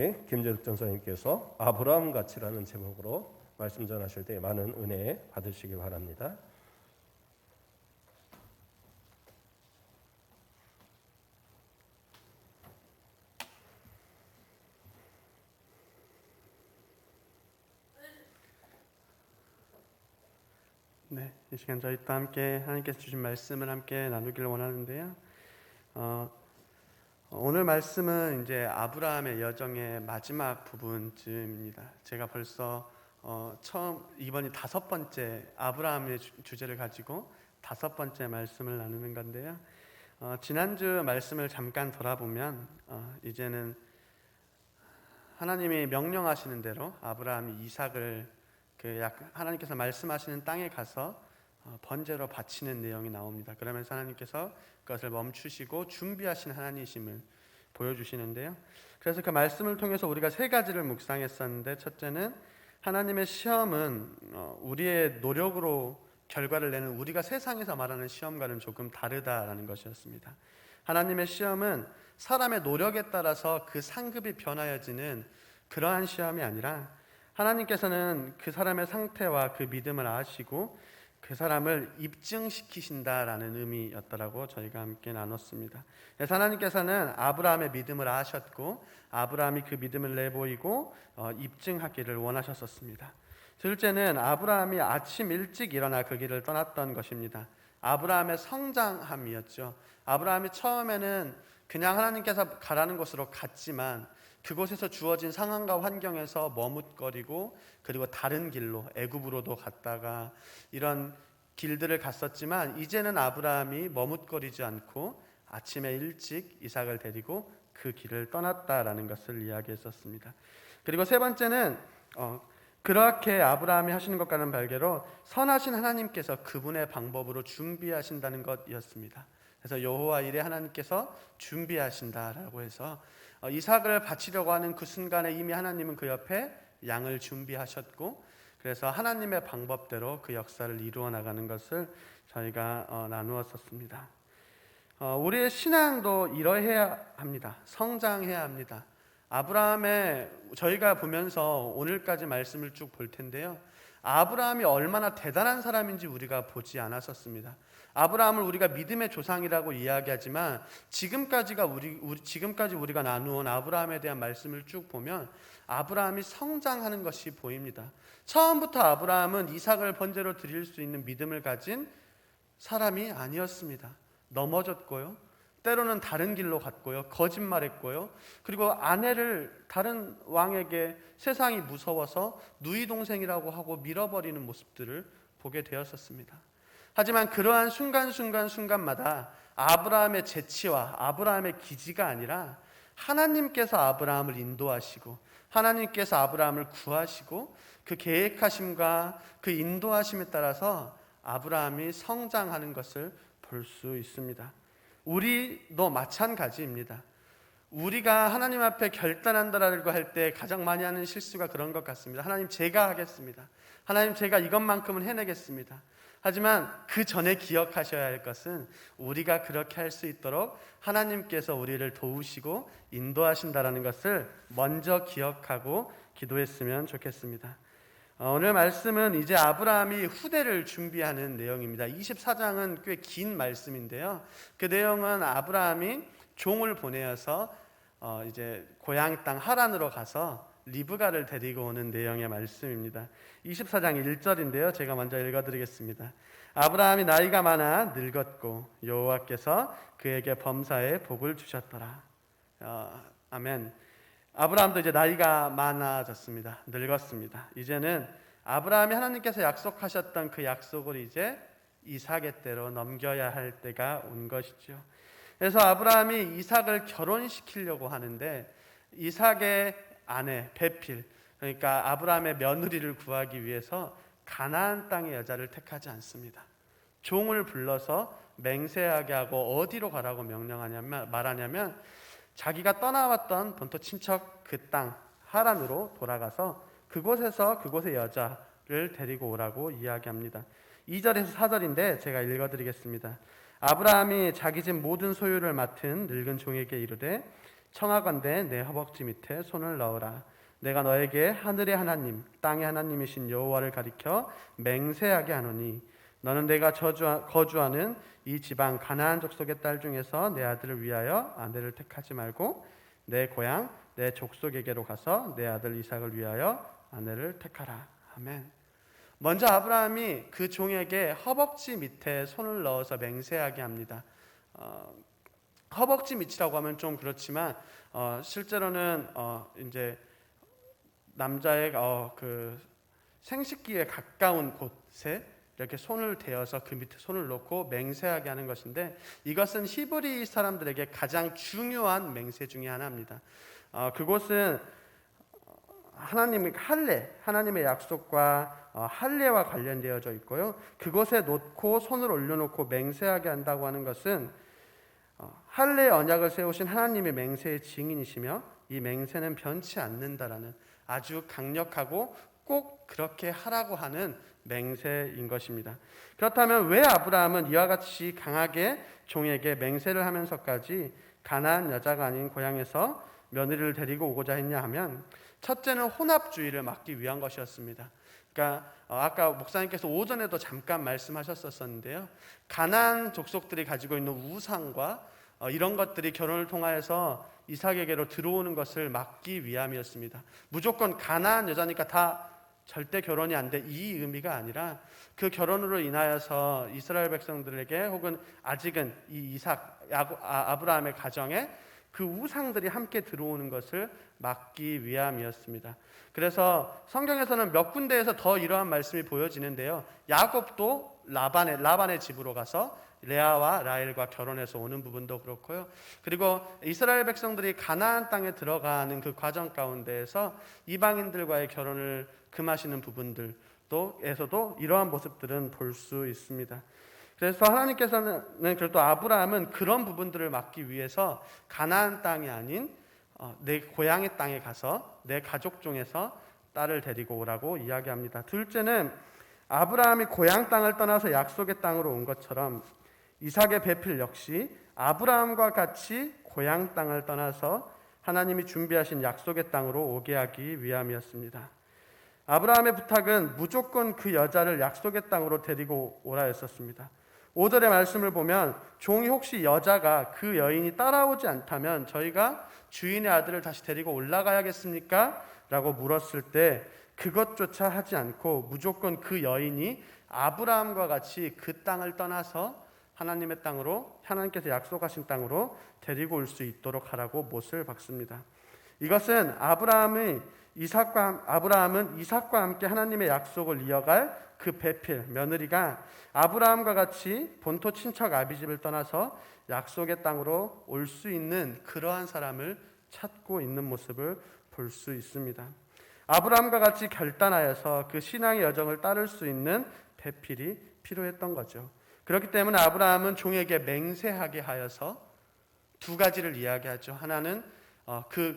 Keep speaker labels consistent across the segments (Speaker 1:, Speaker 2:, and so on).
Speaker 1: 김재득 전사님께서 아브라함 같이라는 제목으로 말씀 전하실 때 많은 은혜 받으시기 바랍니다.
Speaker 2: 네, 이 시간 저희 또 함께 하나님께서 주신 말씀을 함께 나누기를 원하는데요. 오늘 말씀은 이제 아브라함의 여정의 마지막 부분쯤입니다. 제가 벌써 이번이 5번째 아브라함의 주제를 가지고 5번째 말씀을 나누는 건데요. 지난주 말씀을 잠깐 돌아보면 이제는 하나님이 명령하시는 대로 아브라함이 이삭을 하나님께서 말씀하시는 땅에 가서 번제로 바치는 내용이 나옵니다. 그러면서 하나님께서 그것을 멈추시고 준비하신 하나님이심을 보여주시는데요. 그래서 그 말씀을 통해서 우리가 3가지를 묵상했었는데, 첫째는 하나님의 시험은 우리의 노력으로 결과를 내는 우리가 세상에서 말하는 시험과는 조금 다르다라는 것이었습니다. 하나님의 시험은 사람의 노력에 따라서 그 상급이 변하여지는 그러한 시험이 아니라 하나님께서는 그 사람의 상태와 그 믿음을 아시고 그 사람을 입증시키신다라는 의미였더라고 저희가 함께 나눴습니다. 그래서 하나님께서는 아브라함의 믿음을 아셨고 아브라함이 그 믿음을 내보이고 입증하기를 원하셨었습니다. 둘째는 아브라함이 아침 일찍 일어나 그 길을 떠났던 것입니다. 아브라함의 성장함이었죠. 아브라함이 처음에는 그냥 하나님께서 가라는 곳으로 갔지만 그곳에서 주어진 상황과 환경에서 머뭇거리고 그리고 다른 길로 애굽으로도 갔다가 이런 길들을 갔었지만, 이제는 아브라함이 머뭇거리지 않고 아침에 일찍 이삭을 데리고 그 길을 떠났다라는 것을 이야기했었습니다. 그리고 세 번째는 그렇게 아브라함이 하시는 것과는 별개로 선하신 하나님께서 그분의 방법으로 준비하신다는 것이었습니다. 그래서 여호와 이레 하나님께서 준비하신다라고 해서 이삭을 바치려고 하는 그 순간에 이미 하나님은 그 옆에 양을 준비하셨고, 그래서 하나님의 방법대로 그 역사를 이루어 나가는 것을 저희가 나누었었습니다. 우리의 신앙도 이러해야 합니다. 성장해야 합니다. 아브라함의 저희가 보면서 오늘까지 말씀을 쭉 볼 텐데요, 아브라함이 얼마나 대단한 사람인지 우리가 보지 않았었습니다. 아브라함을 우리가 믿음의 조상이라고 이야기하지만 지금까지 우리가 나누온 아브라함에 대한 말씀을 쭉 보면 아브라함이 성장하는 것이 보입니다. 처음부터 아브라함은 이삭을 번제로 드릴 수 있는 믿음을 가진 사람이 아니었습니다. 넘어졌고요, 때로는 다른 길로 갔고요, 거짓말했고요, 그리고 아내를 다른 왕에게 세상이 무서워서 누이 동생이라고 하고 밀어버리는 모습들을 보게 되었었습니다. 하지만 그러한 순간마다 아브라함의 재치와 아브라함의 기지가 아니라 하나님께서 아브라함을 인도하시고 하나님께서 아브라함을 구하시고 그 계획하심과 그 인도하심에 따라서 아브라함이 성장하는 것을 볼 수 있습니다. 우리도 마찬가지입니다. 우리가 하나님 앞에 결단한다라고 할 때 가장 많이 하는 실수가 그런 것 같습니다. 하나님, 제가 하겠습니다. 하나님, 제가 이것만큼은 해내겠습니다. 하지만 그 전에 기억하셔야 할 것은 우리가 그렇게 할 수 있도록 하나님께서 우리를 도우시고 인도하신다라는 것을 먼저 기억하고 기도했으면 좋겠습니다. 오늘 말씀은 이제 아브라함이 후대를 준비하는 내용입니다. 24장은 꽤 긴 말씀인데요, 그 내용은 아브라함이 종을 보내어서 이제 고향 땅 하란으로 가서 리브가를 데리고 오는 내용의 말씀입니다. 24장 1절인데요, 제가 먼저 읽어드리겠습니다. 아브라함이 나이가 많아 늙었고 여호와께서 그에게 범사에 복을 주셨더라. 아멘. 아브라함도 이제 나이가 많아졌습니다. 늙었습니다. 이제는 아브라함이 하나님께서 약속하셨던 그 약속을 이제 이삭의 때로 넘겨야 할 때가 온 것이죠. 그래서 아브라함이 이삭을 결혼시키려고 하는데 이삭의 아내 베필, 그러니까 아브라함의 며느리를 구하기 위해서 가나안 땅의 여자를 택하지 않습니다. 종을 불러서 맹세하게 하고 어디로 가라고 말하냐면 자기가 떠나왔던 본토 친척 그 땅 하란으로 돌아가서 그곳의 여자를 데리고 오라고 이야기합니다. 2절에서 4절인데 제가 읽어드리겠습니다. 아브라함이 자기 집 모든 소유를 맡은 늙은 종에게 이르되 청하건대 내 허벅지 밑에 손을 넣으라. 내가 너에게 하늘의 하나님 땅의 하나님이신 여호와를 가리켜 맹세하게 하노니 너는 내가 거주하는 이 지방 가나안 족속의 딸 중에서 내 아들을 위하여 아내를 택하지 말고 내 고향 내 족속에게로 가서 내 아들 이삭을 위하여 아내를 택하라. 아멘. 먼저 아브라함이 그 종에게 허벅지 밑에 손을 넣어서 맹세하게 합니다. 허벅지 밑이라고 하면 좀 그렇지만 실제로는 이제 남자의 그 생식기에 가까운 곳에 이렇게 손을 대어서 그 밑에 손을 놓고 맹세하게 하는 것인데, 이것은 히브리 사람들에게 가장 중요한 맹세 중에 하나입니다. 그곳은 하나님의 약속과 할례와 관련되어져 있고요. 그곳에 놓고 손을 올려놓고 맹세하게 한다고 하는 것은 할례의 언약을 세우신 하나님의 맹세의 증인이시며 이 맹세는 변치 않는다라는 아주 강력하고 꼭 그렇게 하라고 하는 맹세인 것입니다. 그렇다면 왜 아브라함은 이와 같이 강하게 종에게 맹세를 하면서까지 가나안 여자가 아닌 고향에서 며느리를 데리고 오고자 했냐 하면, 첫째는 혼합주의를 막기 위한 것이었습니다. 그러니까 아까 목사님께서 오전에도 잠깐 말씀하셨었는데요, 가나안 족속들이 가지고 있는 우상과 이런 것들이 결혼을 통하여서 이삭에게로 들어오는 것을 막기 위함이었습니다. 무조건 가나안 여자니까 다 절대 결혼이 안 돼, 이 의미가 아니라 그 결혼으로 인하여서 이스라엘 백성들에게 혹은 아직은 이 아브라함의 가정에 그 우상들이 함께 들어오는 것을 막기 위함이었습니다. 그래서 성경에서는 몇 군데에서 더 이러한 말씀이 보여지는데요, 야곱도 라반의 집으로 가서 레아와 라헬과 결혼해서 오는 부분도 그렇고요. 그리고 이스라엘 백성들이 가나안 땅에 들어가는 그 과정 가운데에서 이방인들과의 결혼을 금하시는 부분들에서도 이러한 모습들은 볼 수 있습니다. 그래서 하나님께서는 그래도 아브라함은 그런 부분들을 막기 위해서 가나안 땅이 아닌 내 고향의 땅에 가서 내 가족 중에서 딸을 데리고 오라고 이야기합니다. 둘째는 아브라함이 고향 땅을 떠나서 약속의 땅으로 온 것처럼 이삭의 배필 역시 아브라함과 같이 고향 땅을 떠나서 하나님이 준비하신 약속의 땅으로 오게 하기 위함이었습니다. 아브라함의 부탁은 무조건 그 여자를 약속의 땅으로 데리고 오라 했었습니다. 5절의 말씀을 보면 종이 혹시 여자가 그 여인이 따라오지 않다면 저희가 주인의 아들을 다시 데리고 올라가야겠습니까? 라고 물었을 때 그것조차 하지 않고 무조건 그 여인이 아브라함과 같이 그 땅을 떠나서 하나님의 땅으로, 하나님께서 약속하신 땅으로 데리고 올 수 있도록 하라고 못을 박습니다. 이것은 아브라함은 이삭과 함께 하나님의 약속을 이어갈 그 배필, 며느리가 아브라함과 같이 본토 친척 아비집을 떠나서 약속의 땅으로 올 수 있는 그러한 사람을 찾고 있는 모습을 볼 수 있습니다. 아브라함과 같이 결단하여서 그 신앙의 여정을 따를 수 있는 배필이 필요했던 거죠. 그렇기 때문에 아브라함은 종에게 맹세하게 하여서 두 가지를 이야기하죠. 하나는 그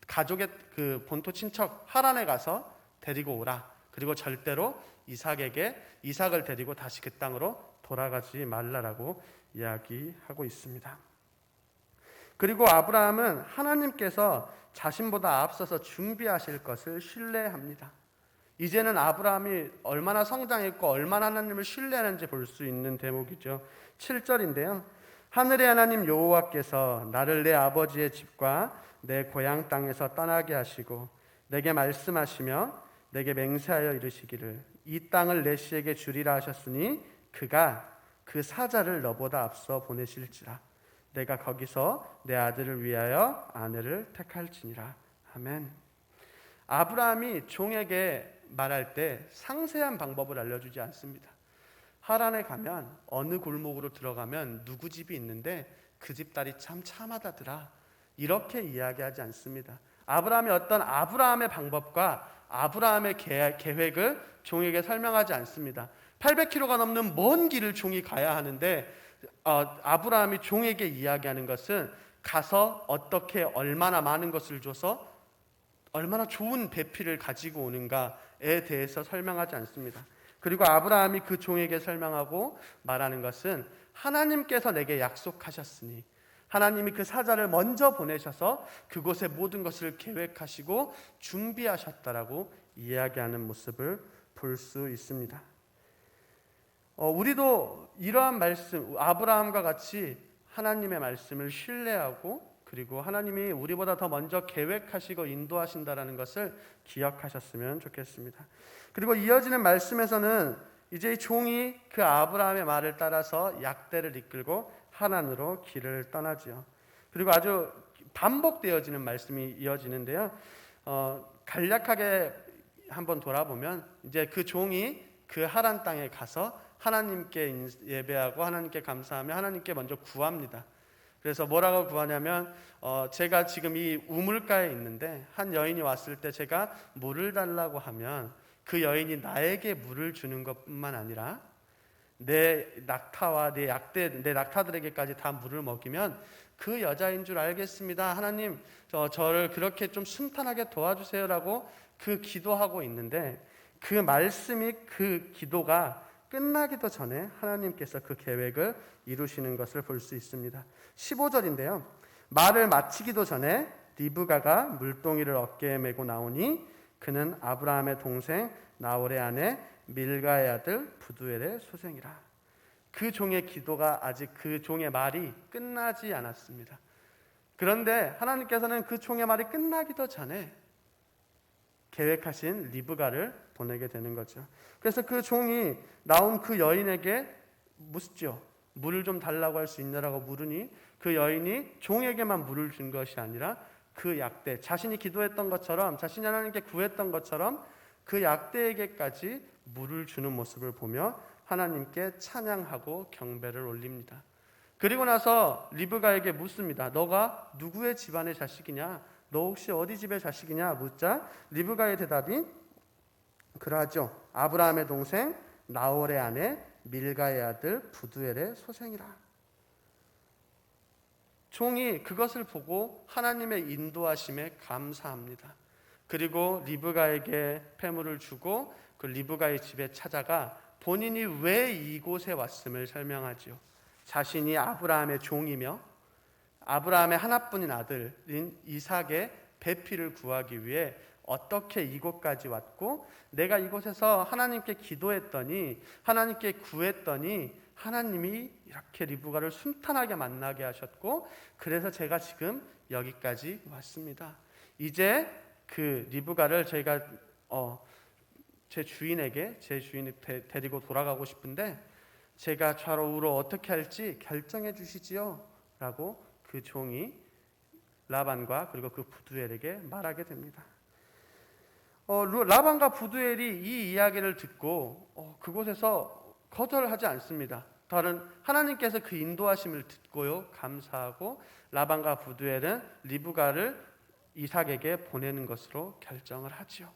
Speaker 2: 가족의 그 본토 친척 하란에 가서 데리고 오라. 그리고 절대로 이삭을 데리고 다시 그 땅으로 돌아가지 말라라고 이야기하고 있습니다. 그리고 아브라함은 하나님께서 자신보다 앞서서 준비하실 것을 신뢰합니다. 이제는 아브라함이 얼마나 성장했고 얼마나 하나님을 신뢰하는지 볼 수 있는 대목이죠. 7절인데요. 하늘의 하나님 여호와께서 나를 내 아버지의 집과 내 고향 땅에서 떠나게 하시고 내게 말씀하시며 내게 맹세하여 이르시기를 이 땅을 내 씨에게 주리라 하셨으니 그가 그 사자를 너보다 앞서 보내실지라 내가 거기서 내 아들을 위하여 아내를 택할지니라. 아멘. 아브라함이 종에게 말할 때 상세한 방법을 알려주지 않습니다. 하란에 가면 어느 골목으로 들어가면 누구 집이 있는데 그 집 딸이 참 참하다더라, 이렇게 이야기하지 않습니다. 아브라함이 어떤 아브라함의 방법과 아브라함의 계획을 종에게 설명하지 않습니다. 800km가 넘는 먼 길을 종이 가야 하는데 아브라함이 종에게 이야기하는 것은 가서 어떻게 얼마나 많은 것을 줘서 얼마나 좋은 배필을 가지고 오는가에 대해서 설명하지 않습니다. 그리고 아브라함이 그 종에게 설명하고 말하는 것은 하나님께서 내게 약속하셨으니 하나님이 그 사자를 먼저 보내셔서 그곳에 모든 것을 계획하시고 준비하셨다라고 이야기하는 모습을 볼 수 있습니다. 우리도 이러한 말씀, 아브라함과 같이 하나님의 말씀을 신뢰하고 그리고 하나님이 우리보다 더 먼저 계획하시고 인도하신다라는 것을 기억하셨으면 좋겠습니다. 그리고 이어지는 말씀에서는 이제 이 종이 그 아브라함의 말을 따라서 약대를 이끌고 하란으로 길을 떠나지요. 그리고 아주 반복되어지는 말씀이 이어지는데요. 간략하게 한번 돌아보면 이제 그 종이 그 하란 땅에 가서 하나님께 예배하고 하나님께 감사하며 하나님께 먼저 구합니다. 그래서 뭐라고 구하냐면 제가 지금 이 우물가에 있는데 한 여인이 왔을 때 제가 물을 달라고 하면 그 여인이 나에게 물을 주는 것뿐만 아니라 내 낙타와 내 낙타들에게까지 다 물을 먹이면 그 여자인 줄 알겠습니다. 하나님 저를 그렇게 좀 순탄하게 도와주세요라고 그 기도하고 있는데 그 말씀이 그 기도가 끝나기도 전에 하나님께서 그 계획을 이루시는 것을 볼 수 있습니다. 15절인데요. 말을 마치기도 전에 리브가가 물동이를 어깨에 메고 나오니 그는 아브라함의 동생 나홀의 아내 밀가의 아들 부두엘의 소생이라. 그 종의 기도가 아직 그 종의 말이 끝나지 않았습니다. 그런데 하나님께서는 그 종의 말이 끝나기도 전에 계획하신 리브가를 보내게 되는 거죠. 그래서 그 종이 나온 그 여인에게 묻죠. 물을 좀 달라고 할 수 있느라고 물으니 그 여인이 종에게만 물을 준 것이 아니라 그 약대, 자신이 기도했던 것처럼 자신이 하나님께 구했던 것처럼 그 약대에게까지 물을 주는 모습을 보며 하나님께 찬양하고 경배를 올립니다. 그리고 나서 리브가에게 묻습니다. 너가 누구의 집안의 자식이냐? 너 혹시 어디 집의 자식이냐? 묻자 리브가의 대답이 그러하죠. 아브라함의 동생 나홀의 아내 밀가의 아들 부두엘의 소생이라. 종이 그것을 보고 하나님의 인도하심에 감사합니다. 그리고 리브가에게 폐물을 주고 그 리브가의 집에 찾아가 본인이 왜 이곳에 왔음을 설명하지요. 자신이 아브라함의 종이며 아브라함의 하나뿐인 아들인 이삭의 배필을 구하기 위해 어떻게 이곳까지 왔고 내가 이곳에서 하나님께 기도했더니 하나님께 구했더니 하나님이 이렇게 리브가를 순탄하게 만나게 하셨고 그래서 제가 지금 여기까지 왔습니다. 이제 그 리브가를 저희가 제 주인이 데리고 돌아가고 싶은데 제가 좌로 우로 어떻게 할지 결정해 주시지요 라고 그 종이 라반과 그리고 그 부두엘에게 말하게 됩니다. 라반과 부두엘이 이 이야기를 듣고 그곳에서 거절하지 않습니다. 다른 하나님께서 그 인도하심을 듣고요 감사하고 라반과 부두엘은 리브가를 이삭에게 보내는 것으로 결정을 하지요.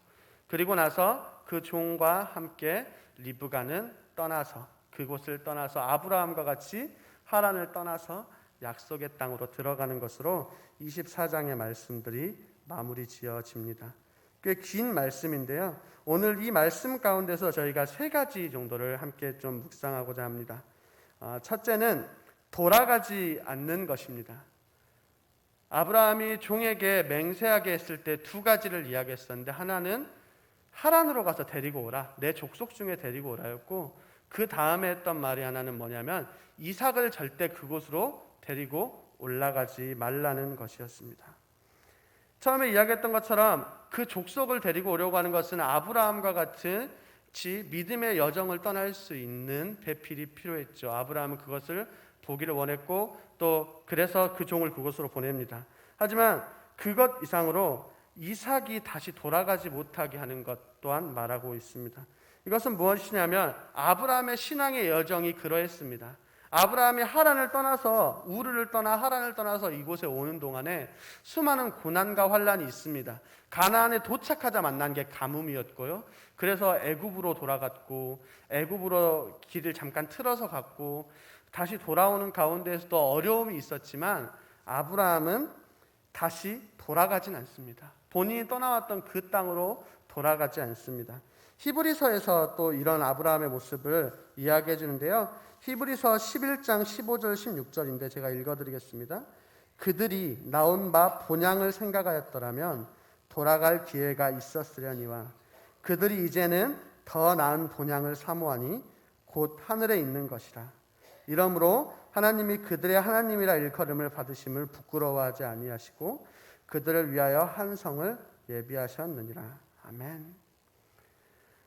Speaker 2: 그리고 나서 그 종과 함께 리브가는 떠나서 그곳을 떠나서 아브라함과 같이 하란을 떠나서 약속의 땅으로 들어가는 것으로 24장의 말씀들이 마무리 지어집니다. 꽤 긴 말씀인데요. 오늘 이 말씀 가운데서 저희가 세 가지 정도를 함께 좀 묵상하고자 합니다. 첫째는 돌아가지 않는 것입니다. 아브라함이 종에게 맹세하게 했을 때 두 가지를 이야기했었는데 하나는 하란으로 가서 데리고 오라, 내 족속 중에 데리고 오라였고 그 다음에 했던 말이 하나는 뭐냐면 이삭을 절대 그곳으로 데리고 올라가지 말라는 것이었습니다. 처음에 이야기했던 것처럼 그 족속을 데리고 오려고 하는 것은 아브라함과 같이 믿음의 여정을 떠날 수 있는 배필이 필요했죠. 아브라함은 그것을 보기를 원했고 또 그래서 그 종을 그곳으로 보냅니다. 하지만 그것 이상으로 이삭이 다시 돌아가지 못하게 하는 것 또한 말하고 있습니다. 이것은 무엇이냐면 아브라함의 신앙의 여정이 그러했습니다. 아브라함이 하란을 떠나서 우르를 떠나 하란을 떠나서 이곳에 오는 동안에 수많은 고난과 환란이 있습니다. 가나안에 도착하자 만난 게 가뭄이었고요. 그래서 애굽으로 돌아갔고 애굽으로 길을 잠깐 틀어서 갔고 다시 돌아오는 가운데에서도 어려움이 있었지만 아브라함은 다시 돌아가진 않습니다. 본인이 떠나왔던 그 땅으로 돌아가지 않습니다. 히브리서에서 또 이런 아브라함의 모습을 이야기해 주는데요. 히브리서 11장 15절 16절인데 제가 읽어드리겠습니다. 그들이 나온 바 본향을 생각하였더라면 돌아갈 기회가 있었으려니와 그들이 이제는 더 나은 본향을 사모하니 곧 하늘에 있는 것이라. 이러므로 하나님이 그들의 하나님이라 일컬음을 받으심을 부끄러워하지 아니하시고 그들을 위하여 한 성을 예비하셨느니라. 아멘.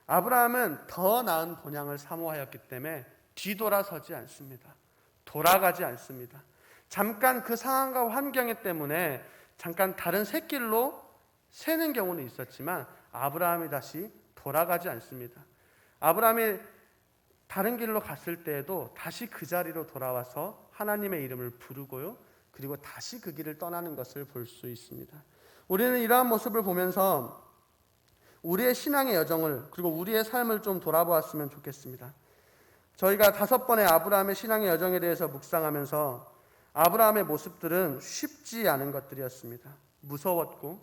Speaker 2: 아브라함은 더 나은 본향을 사모하였기 때문에 뒤돌아서지 않습니다. 돌아가지 않습니다. 잠깐 그 상황과 환경 때문에 잠깐 다른 샛길로 새는 경우는 있었지만 아브라함이 다시 돌아가지 않습니다. 아브라함이 다른 길로 갔을 때에도 다시 그 자리로 돌아와서 하나님의 이름을 부르고요. 그리고 다시 그 길을 떠나는 것을 볼 수 있습니다. 우리는 이러한 모습을 보면서 우리의 신앙의 여정을 그리고 우리의 삶을 좀 돌아보았으면 좋겠습니다. 저희가 5번의 아브라함의 신앙의 여정에 대해서 묵상하면서 아브라함의 모습들은 쉽지 않은 것들이었습니다. 무서웠고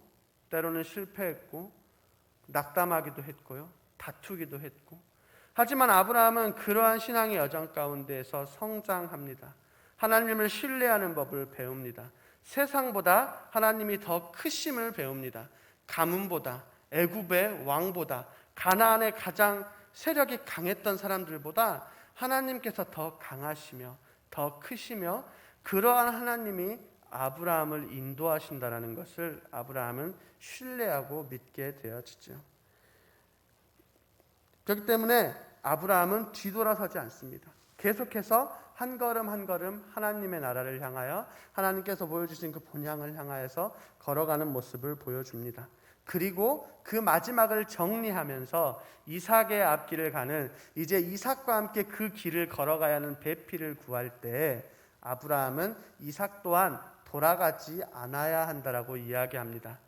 Speaker 2: 때로는 실패했고 낙담하기도 했고요. 다투기도 했고 하지만 아브라함은 그러한 신앙의 여정 가운데에서 성장합니다. 하나님을 신뢰하는 법을 배웁니다. 세상보다 하나님이 더 크심을 배웁니다. 가문보다 애굽의 왕보다 가나안의 가장 세력이 강했던 사람들보다 하나님께서 더 강하시며 더 크시며 그러한 하나님이 아브라함을 인도하신다는 것을 아브라함은 신뢰하고 믿게 되어지죠. 그렇기 때문에 아브라함은 뒤돌아서지 않습니다. 계속해서 한 걸음 한 걸음 하나님의 나라를 향하여 하나님께서 보여주신 그 본향을 향하여서 걸어가는 모습을 보여줍니다. 그리고 그 마지막을 정리하면서 이삭의 앞길을 가는 이제 이삭과 함께 그 길을 걸어가야 하는 배필을 구할 때 아브라함은 이삭 또한 돌아가지 않아야 한다라고 이야기합니다.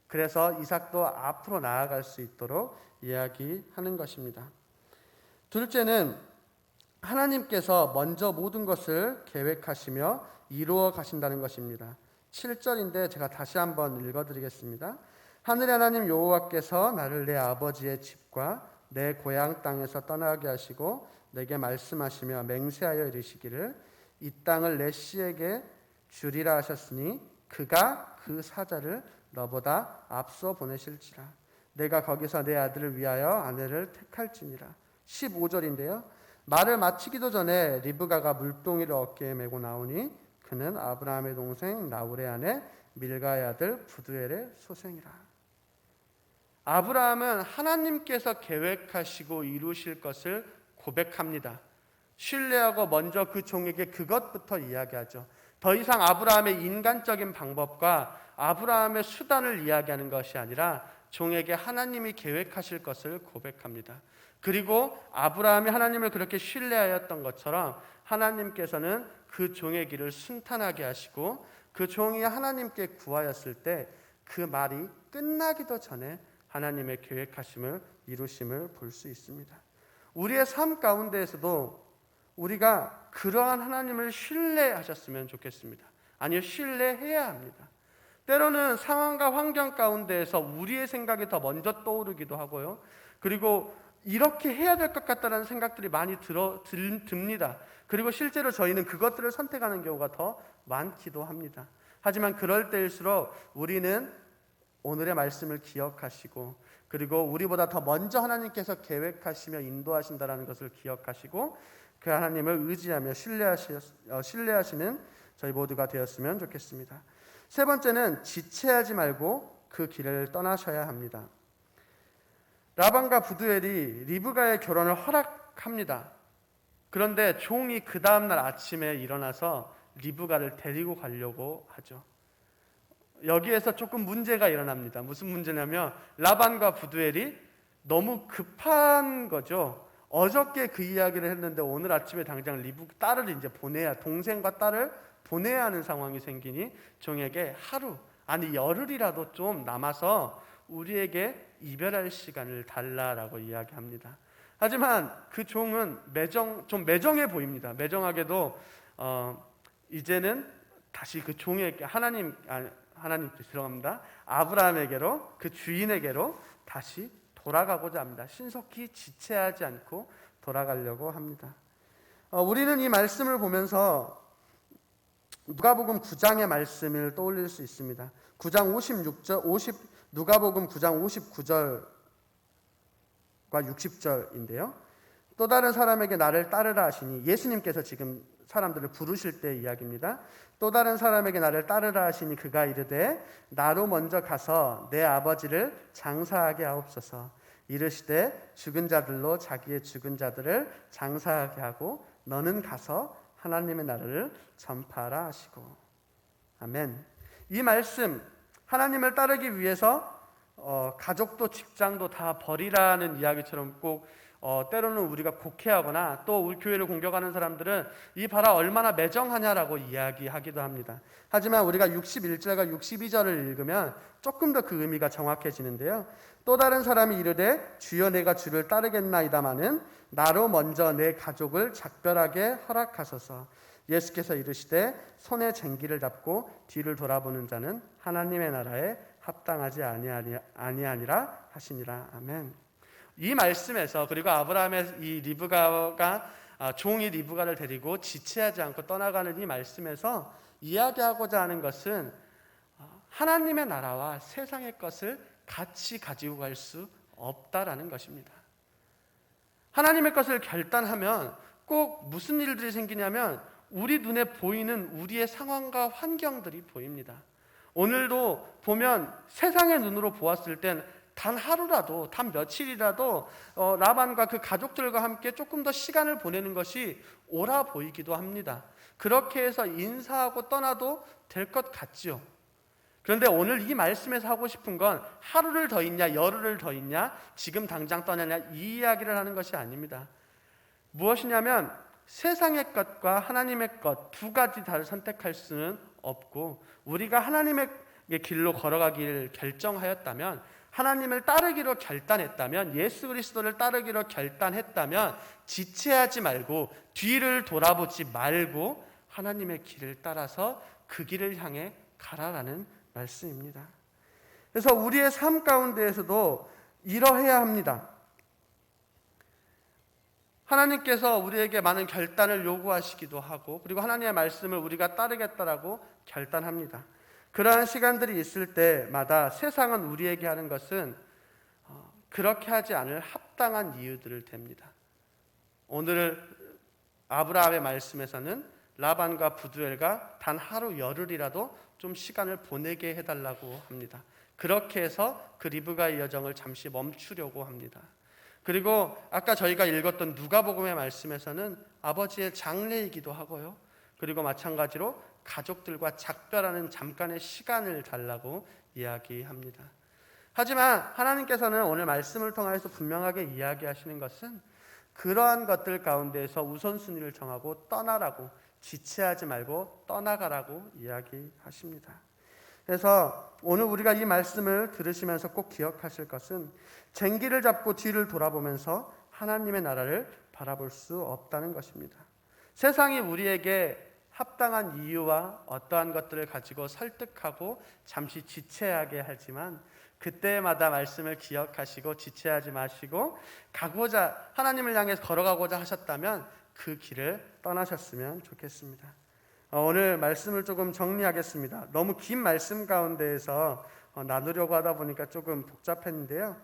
Speaker 2: 그래서 이삭도 앞으로 나아갈 수 있도록 이야기하는 것입니다. 둘째는 하나님께서 먼저 모든 것을 계획하시며 이루어 가신다는 것입니다. 7절인데 제가 다시 한번 읽어드리겠습니다. 하늘의 하나님 여호와께서 나를 내 아버지의 집과 내 고향 땅에서 떠나게 하시고 내게 말씀하시며 맹세하여 이르시기를 이 땅을 내 씨에게 주리라 하셨으니 그가 그 사자를 너보다 앞서 보내실지라. 내가 거기서 내 아들을 위하여 아내를 택할지니라. 15절인데요. 말을 마치기도 전에 리브가가 물동이를 어깨에 메고 나오니 그는 아브라함의 동생 나홀의 아내 밀가의 아들 부두엘의 소생이라. 아브라함은 하나님께서 계획하시고 이루실 것을 고백합니다. 신뢰하고 먼저 그 종에게 그것부터 이야기하죠. 더 이상 아브라함의 인간적인 방법과 아브라함의 수단을 이야기하는 것이 아니라 종에게 하나님이 계획하실 것을 고백합니다. 그리고 아브라함이 하나님을 그렇게 신뢰하였던 것처럼 하나님께서는 그 종의 길을 순탄하게 하시고 그 종이 하나님께 구하였을 때 그 말이 끝나기도 전에 하나님의 계획하심을 이루심을 볼 수 있습니다. 우리의 삶 가운데에서도 우리가 그러한 하나님을 신뢰하셨으면 좋겠습니다. 아니요, 신뢰해야 합니다. 때로는 상황과 환경 가운데에서 우리의 생각이 더 먼저 떠오르기도 하고요. 그리고 이렇게 해야 될 것 같다는 생각들이 많이 듭니다. 그리고 실제로 저희는 그것들을 선택하는 경우가 더 많기도 합니다. 하지만 그럴 때일수록 우리는 오늘의 말씀을 기억하시고 그리고 우리보다 더 먼저 하나님께서 계획하시며 인도하신다는 것을 기억하시고 그 하나님을 의지하며 신뢰하시는 저희 모두가 되었으면 좋겠습니다. 세 번째는 지체하지 말고 그 길을 떠나셔야 합니다. 라반과 부두엘이 리브가의 결혼을 허락합니다. 그런데 종이 그 다음날 아침에 일어나서 리브가를 데리고 가려고 하죠. 여기에서 조금 문제가 일어납니다. 무슨 문제냐면 라반과 부두엘이 너무 급한 거죠. 어저께 그 이야기를 했는데 오늘 아침에 당장 딸을 이제 동생과 딸을 보내야 하는 상황이 생기니 종에게 하루 아니 열흘이라도 좀 남아서 우리에게 이별할 시간을 달라라고 이야기합니다. 하지만 그 종은 좀 매정해 보입니다. 매정하게도 이제는 다시 그 종에게 하나님께 들어갑니다. 아브라함에게로 그 주인에게로 다시 돌아가고자 합니다. 신속히 지체하지 않고 돌아가려고 합니다. 우리는 이 말씀을 보면서 누가복음 9장의 말씀을 떠올릴 수 있습니다. 9장 56절, 누가복음 9장 59절과 60절인데요. 또 다른 사람에게 나를 따르라 하시니, 예수님께서 지금 사람들을 부르실 때 이야기입니다. 또 다른 사람에게 나를 따르라 하시니 그가 이르되 나로 먼저 가서 내 아버지를 장사하게 하옵소서. 이르시되 죽은 자들로 자기의 죽은 자들을 장사하게 하고 너는 가서 하나님의 나라를 전파하라 하시고. 아멘. 이 말씀, 하나님을 따르기 위해서 가족도 직장도 다 버리라는 이야기처럼 꼭 때로는 우리가 곡해하거나 또 우리 교회를 공격하는 사람들은 이 봐라 얼마나 매정하냐라고 이야기하기도 합니다. 하지만 우리가 61절과 62절을 읽으면 조금 더 그 의미가 정확해지는데요. 또 다른 사람이 이르되 주여 내가 주를 따르겠나이다마는 나로 먼저 내 가족을 작별하게 허락하소서. 예수께서 이르시되 손에 쟁기를 잡고 뒤를 돌아보는 자는 하나님의 나라에 합당하지 아니하니라 하시니라. 아멘. 이 말씀에서, 그리고 아브라함의 이 리브가가 종이 리브가를 데리고 지체하지 않고 떠나가는 이 말씀에서 이야기하고자 하는 것은 하나님의 나라와 세상의 것을 같이 가지고 갈 수 없다라는 것입니다. 하나님의 것을 결단하면 꼭 무슨 일들이 생기냐면 우리 눈에 보이는 우리의 상황과 환경들이 보입니다. 오늘도 보면 세상의 눈으로 보았을 땐 단 하루라도, 단 며칠이라도 라반과 그 가족들과 함께 조금 더 시간을 보내는 것이 옳아 보이기도 합니다. 그렇게 해서 인사하고 떠나도 될 것 같지요. 그런데 오늘 이 말씀에서 하고 싶은 건 하루를 더 있냐, 열흘을 더 있냐, 지금 당장 떠나냐, 이 이야기를 하는 것이 아닙니다. 무엇이냐면 세상의 것과 하나님의 것 두 가지 다를 선택할 수는 없고, 우리가 하나님의 길로 걸어가기를 결정하였다면, 하나님을 따르기로 결단했다면, 예수 그리스도를 따르기로 결단했다면 지체하지 말고 뒤를 돌아보지 말고 하나님의 길을 따라서 그 길을 향해 가라라는 말씀입니다. 그래서 우리의 삶 가운데에서도 이러해야 합니다. 하나님께서 우리에게 많은 결단을 요구하시기도 하고, 그리고 하나님의 말씀을 우리가 따르겠다라고 결단합니다. 그러한 시간들이 있을 때마다 세상은 우리에게 하는 것은 그렇게 하지 않을 합당한 이유들을 댑니다. 오늘 아브라함의 말씀에서는 라반과 부두엘과 단 하루 열흘이라도 좀 시간을 보내게 해달라고 합니다. 그렇게 해서 그 리브가의 여정을 잠시 멈추려고 합니다. 그리고 아까 저희가 읽었던 누가복음의 말씀에서는 아버지의 장례이기도 하고요. 그리고 마찬가지로 가족들과 작별하는 잠깐의 시간을 달라고 이야기합니다. 하지만 하나님께서는 오늘 말씀을 통해서 분명하게 이야기하시는 것은 그러한 것들 가운데에서 우선순위를 정하고 떠나라고, 지체하지 말고 떠나가라고 이야기하십니다. 그래서 오늘 우리가 이 말씀을 들으시면서 꼭 기억하실 것은 쟁기를 잡고 뒤를 돌아보면서 하나님의 나라를 바라볼 수 없다는 것입니다. 세상이 우리에게 합당한 이유와 어떠한 것들을 가지고 설득하고 잠시 지체하게 하지만 그때마다 말씀을 기억하시고 지체하지 마시고 하나님을 향해 걸어가고자 하셨다면 그 길을 떠나셨으면 좋겠습니다. 오늘 말씀을 조금 정리하겠습니다. 너무 긴 말씀 가운데에서 나누려고 하다 보니까 조금 복잡했는데요.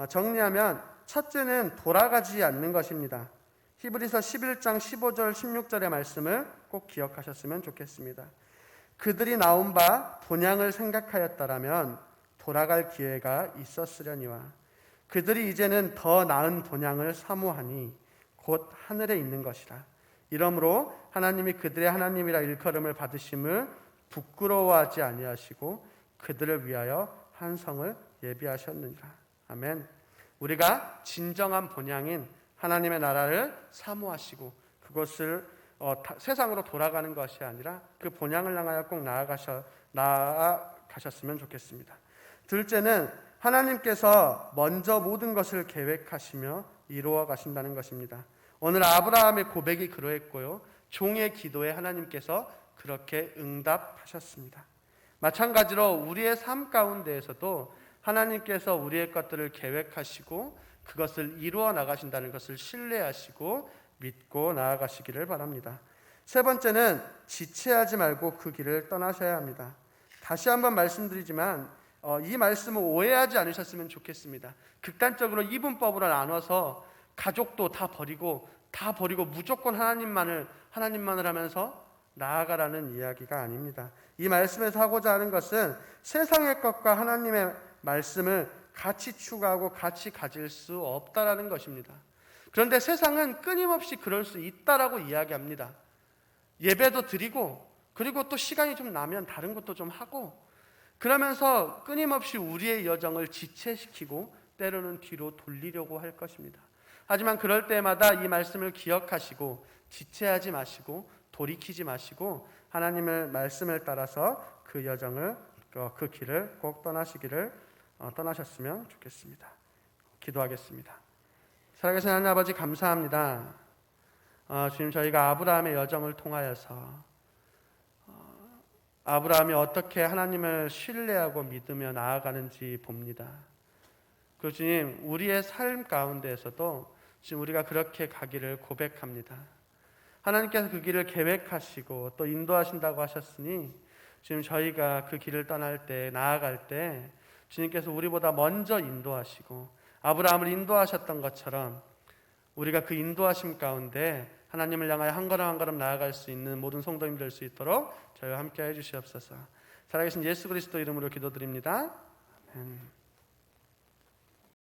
Speaker 2: 정리하면 첫째는 돌아가지 않는 것입니다. 히브리서 11장 15절 16절의 말씀을 꼭 기억하셨으면 좋겠습니다. 그들이 나온 바 본향을 생각하였다라면 돌아갈 기회가 있었으려니와 그들이 이제는 더 나은 본향을 사모하니 곧 하늘에 있는 것이라. 이러므로 하나님이 그들의 하나님이라 일컬음을 받으심을 부끄러워하지 아니하시고 그들을 위하여 한 성을 예비하셨느니라. 아멘. 우리가 진정한 본향인 하나님의 나라를 사모하시고 그것을 세상으로 돌아가는 것이 아니라 그 본향을 향하여 꼭 나아가셨으면 좋겠습니다. 둘째는 하나님께서 먼저 모든 것을 계획하시며 이루어 가신다는 것입니다. 오늘 아브라함의 고백이 그러했고요. 종의 기도에 하나님께서 그렇게 응답하셨습니다. 마찬가지로 우리의 삶 가운데에서도 하나님께서 우리의 것들을 계획하시고 그것을 이루어 나가신다는 것을 신뢰하시고 믿고 나아가시기를 바랍니다. 세 번째는 지체하지 말고 그 길을 떠나셔야 합니다. 다시 한번 말씀드리지만 이 말씀을 오해하지 않으셨으면 좋겠습니다. 극단적으로 이분법으로 나눠서 가족도 다 버리고 무조건 하나님만을 하면서 나아가라는 이야기가 아닙니다. 이 말씀에서 하고자 하는 것은 세상의 것과 하나님의 말씀을 같이 추구하고 같이 가질 수 없다라는 것입니다. 그런데 세상은 끊임없이 그럴 수 있다라고 이야기합니다. 예배도 드리고 그리고 또 시간이 좀 나면 다른 것도 좀 하고 그러면서 끊임없이 우리의 여정을 지체시키고 때로는 뒤로 돌리려고 할 것입니다. 하지만 그럴 때마다 이 말씀을 기억하시고 지체하지 마시고 돌이키지 마시고 하나님의 말씀을 따라서 그 여정을 그 길을 꼭 떠나셨으면 좋겠습니다. 기도하겠습니다. 살아계신 하나님 아버지 감사합니다. 주님, 저희가 아브라함의 여정을 통하여서 아브라함이 어떻게 하나님을 신뢰하고 믿으며 나아가는지 봅니다. 그리고 주님, 우리의 삶 가운데에서도 지금 우리가 그렇게 가기를 고백합니다. 하나님께서 그 길을 계획하시고 또 인도하신다고 하셨으니 지금 저희가 그 길을 떠날 때, 나아갈 때 주님께서 우리보다 먼저 인도하시고 아브라함을 인도하셨던 것처럼 우리가 그 인도하심 가운데 하나님을 향하여 한 걸음 한 걸음 나아갈 수 있는 모든 성도님 될 수 있도록 저희와 함께 해 주시옵소서. 살아계신 예수 그리스도 이름으로 기도드립니다. 아멘.